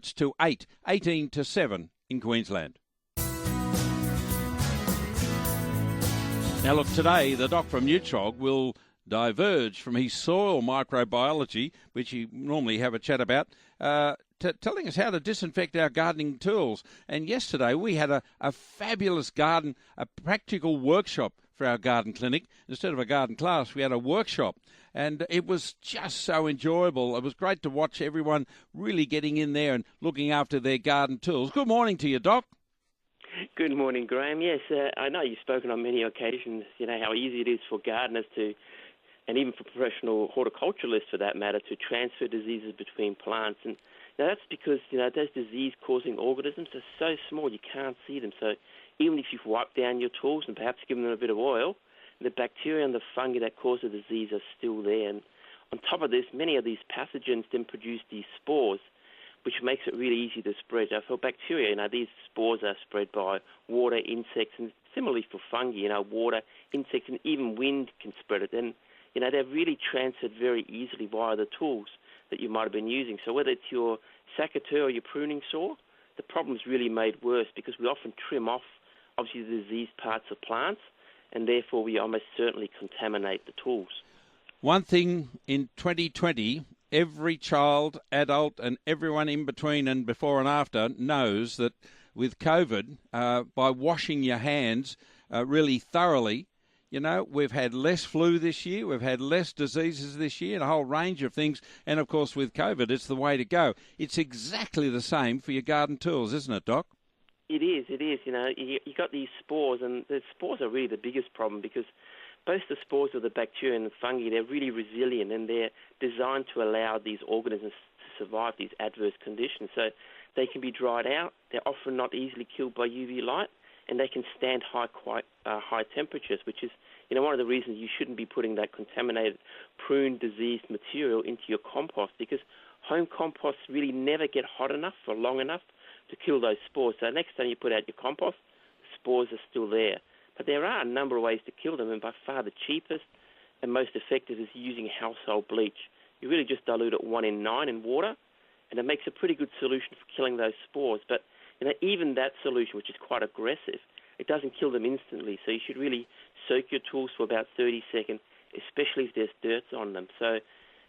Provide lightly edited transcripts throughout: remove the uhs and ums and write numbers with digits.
it's to 18 to 7 in Queensland. Now look, today the doc from Neutrog will diverge from his soil microbiology, which you normally have a chat about, telling us how to disinfect our gardening tools. And yesterday we had a fabulous a practical workshop for our garden clinic. Instead of a garden class, we had a workshop. And it was just so enjoyable. It was great to watch everyone really getting in there and looking after their garden tools. Good morning to you, Doc. Good morning, Graham. Yes, I know you've spoken on many occasions, how easy it is for gardeners to, and even for professional horticulturalists for that matter, to transfer diseases between plants. And that's because, those disease-causing organisms are so small you can't see them. So even if you've wiped down your tools and perhaps given them a bit of oil, the bacteria and the fungi that cause the disease are still there. And on top of this, many of these pathogens then produce these spores, which makes it really easy to spread. For bacteria, these spores are spread by water, insects, and similarly for fungi, water, insects, and even wind can spread it. And, they're really transferred very easily via the tools that you might have been using. So whether it's your secateur or your pruning saw, the problem's really made worse because we often trim off, obviously, the diseased parts of plants, and therefore we almost certainly contaminate the tools. One thing in 2020, every child, adult, and everyone in between and before and after knows that with COVID, by washing your hands really thoroughly, we've had less flu this year, we've had less diseases this year, and a whole range of things. And, of course, with COVID, it's the way to go. It's exactly the same for your garden tools, isn't it, Doc? It is. You got these spores, and the spores are really the biggest problem because both the spores of the bacteria and the fungi, they're really resilient and they're designed to allow these organisms to survive these adverse conditions. So they can be dried out, they're often not easily killed by UV light, and they can stand high temperatures, which is one of the reasons you shouldn't be putting that contaminated, pruned, diseased material into your compost because home composts really never get hot enough or long enough to kill those spores. So next time you put out your compost, the spores are still there. But there are a number of ways to kill them, and by far the cheapest and most effective is using household bleach. You really just dilute it 1 in 9 in water, and it makes a pretty good solution for killing those spores. But even that solution, which is quite aggressive, it doesn't kill them instantly. So you should really soak your tools for about 30 seconds, especially if there's dirt on them.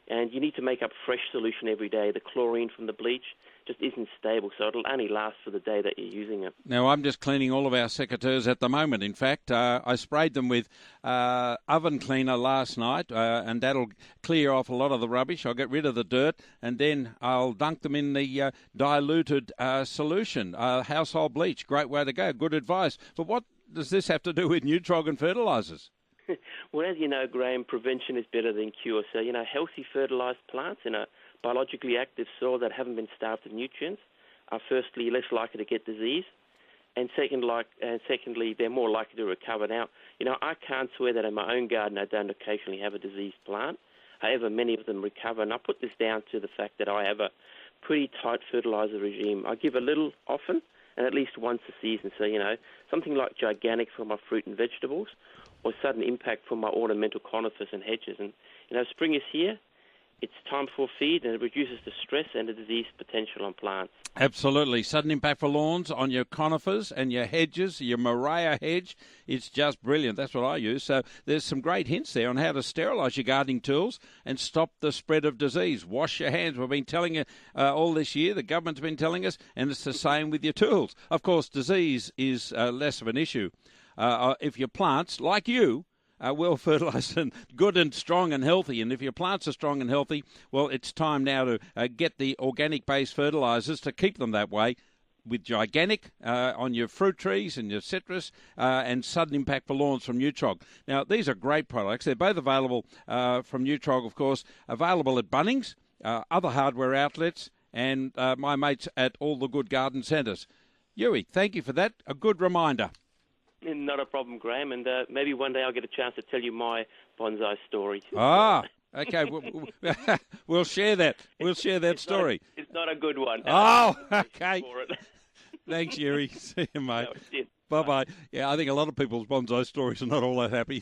And you need to make up fresh solution every day. The chlorine from the bleach just isn't stable, so it'll only last for the day that you're using it. Now, I'm just cleaning all of our secateurs at the moment. In fact, I sprayed them with oven cleaner last night, and that'll clear off a lot of the rubbish. I'll get rid of the dirt, and then I'll dunk them in the diluted solution. Household bleach, great way to go, good advice. But what does this have to do with Neutrog and fertilisers? Well, as you know, Graham, prevention is better than cure. So, healthy fertilised plants in a biologically active soil that haven't been starved of nutrients are firstly less likely to get disease, and secondly, they're more likely to recover. Now, I can't swear that in my own garden I don't occasionally have a diseased plant. However, many of them recover, and I put this down to the fact that I have a pretty tight fertiliser regime. I give a little often and at least once a season. So, something like gigantic for my fruit and vegetables or sudden impact for my ornamental conifers and hedges. And, spring is here. It's time for feed, and it reduces the stress and the disease potential on plants. Absolutely. Sudden impact for lawns on your conifers and your hedges, your Maria hedge. It's just brilliant. That's what I use. So there's some great hints there on how to sterilise your gardening tools and stop the spread of disease. Wash your hands. We've been telling you all this year. The government's been telling us, and it's the same with your tools. Of course, disease is less of an issue. If your plants, like you, well fertilised and good and strong and healthy. And if your plants are strong and healthy, well, it's time now to get the organic-based fertilisers to keep them that way with gigantic on your fruit trees and your citrus and sudden impact for lawns from Neutrog. Now, these are great products. They're both available from Neutrog, of course, available at Bunnings, other hardware outlets, and my mates at all the good garden centres. Yui, thank you for that. A good reminder. Not a problem, Graham, and maybe one day I'll get a chance to tell you my bonsai story. Ah, okay. We'll share that. We'll share that story. It's not a good one. Oh, okay. Thanks, Yuri. See you, mate. No, Bye-bye. Yeah, I think a lot of people's bonsai stories are not all that happy.